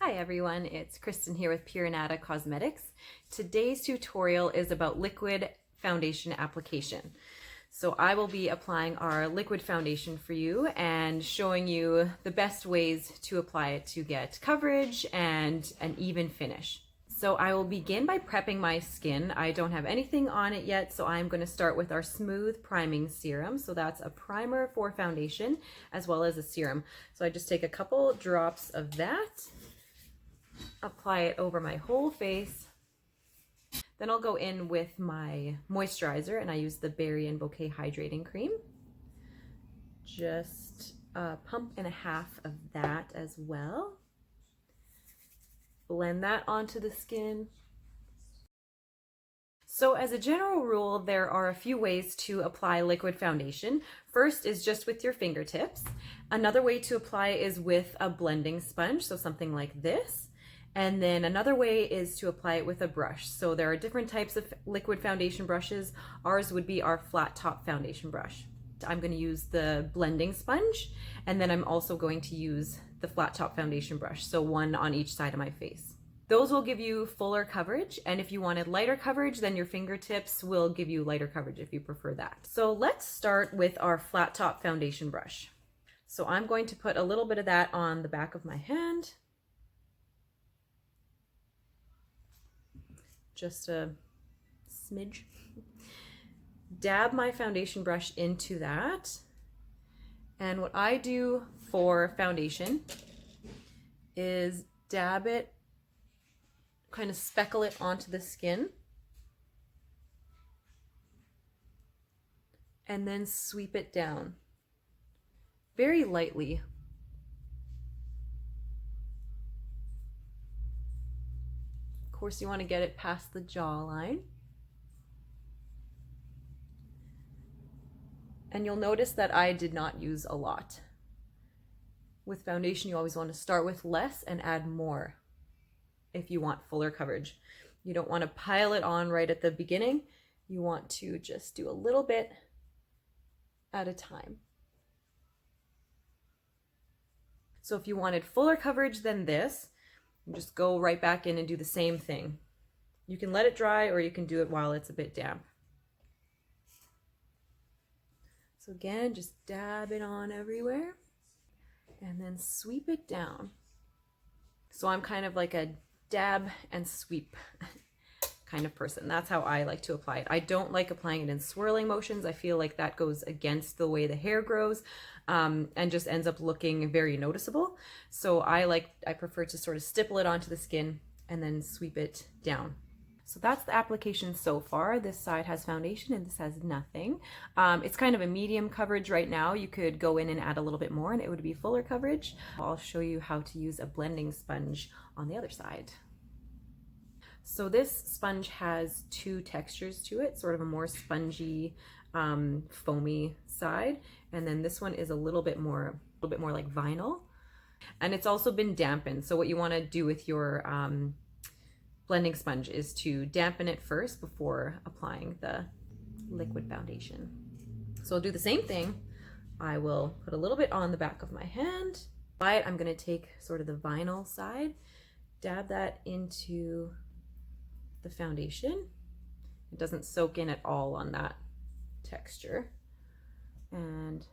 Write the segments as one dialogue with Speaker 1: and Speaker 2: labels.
Speaker 1: Hi everyone, it's Kristen here with Anada Cosmetics. Today's tutorial is about liquid foundation application. So I will be applying our liquid foundation for you and showing you the best ways to apply it to get coverage and an even finish. So I will begin by prepping my skin. I don't have anything on it yet, so I'm going to start with our smooth priming serum. So that's a primer for foundation as well as a serum. So I just take a couple drops of that, apply it over my whole face. Then I'll go in with my moisturizer, and I use the Berry and Bouquet Hydrating Cream. Just a pump and a half of that as well. Blend that onto the skin. So as a general rule, there are a few ways to apply liquid foundation. First is just with your fingertips. Another way to apply is with a blending sponge, so something like this. And then another way is to apply it with a brush. So there are different types of liquid foundation brushes. Ours would be our flat top foundation brush. I'm going to use the blending sponge, and then I'm also going to use the flat top foundation brush. So one on each side of my face. Those will give you fuller coverage, and if you wanted lighter coverage, then your fingertips will give you lighter coverage if you prefer that. So let's start with our flat top foundation brush. So I'm going to put a little bit of that on the back of my hand. Just a smidge. Dab my foundation brush into that. And what I do for foundation is dab it, kind of speckle it onto the skin, and then sweep it down very lightly. Of course, you want to get it past the jawline. And you'll notice that I did not use a lot. With foundation, you always want to start with less and add more if you want fuller coverage. You don't want to pile it on right at the beginning. You want to just do a little bit at a time. So if you wanted fuller coverage than this, just go right back in and do the same thing. You can let it dry, or you can do it while it's a bit damp. So again, just dab it on everywhere and then sweep it down. So I'm kind of like a dab and sweep kind of person. That's how I like to apply it. I don't like applying it in swirling motions. I feel like that goes against the way the hair grows and just ends up looking very noticeable. So I prefer to sort of stipple it onto the skin and then sweep it down. So that's the application so far. This side has foundation and this has nothing. It's kind of a medium coverage right now. You could go in and add a little bit more and it would be fuller coverage. I'll show you how to use a blending sponge on the other side. So this sponge has two textures to it, sort of a more spongy, foamy side. And then this one is a little bit more like vinyl. And it's also been dampened. So what you want to do with your blending sponge is to dampen it first before applying the liquid foundation. So I'll do the same thing. I will put a little bit on the back of my hand. I'm going to take sort of the vinyl side, dab that into the foundation. It doesn't soak in at all on that texture. And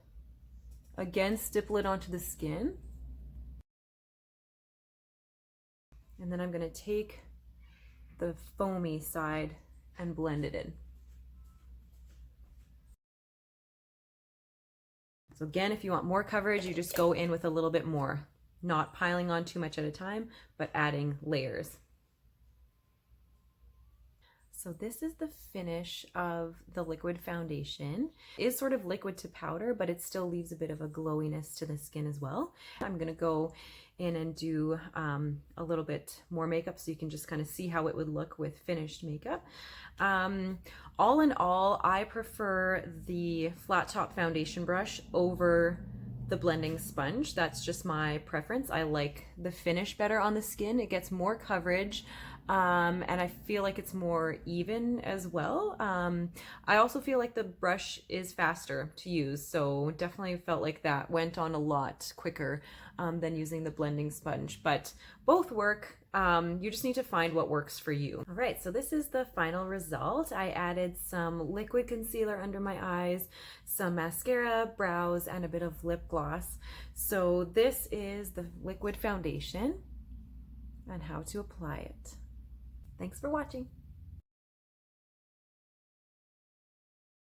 Speaker 1: again, stipple it onto the skin. And then I'm going to take the foamy side and blend it in. So again, if you want more coverage, you just go in with a little bit more, not piling on too much at a time, but adding layers. So this is the finish of the liquid foundation. It is sort of liquid to powder, but it still leaves a bit of a glowiness to the skin as well. I'm gonna go in and do a little bit more makeup so you can just kind of see how it would look with finished makeup. All in all, I prefer the flat top foundation brush over the blending sponge. That's just my preference. I like the finish better on the skin. It gets more coverage. and I feel like it's more even as well. I also feel like the brush is faster to use, so definitely felt like that went on a lot quicker than using the blending sponge, but both work. You just need to find what works for you. All right, so this is the final result. I added some liquid concealer under my eyes, some mascara, brows, and a bit of lip gloss. So this is the liquid foundation and how to apply it. Thanks for watching.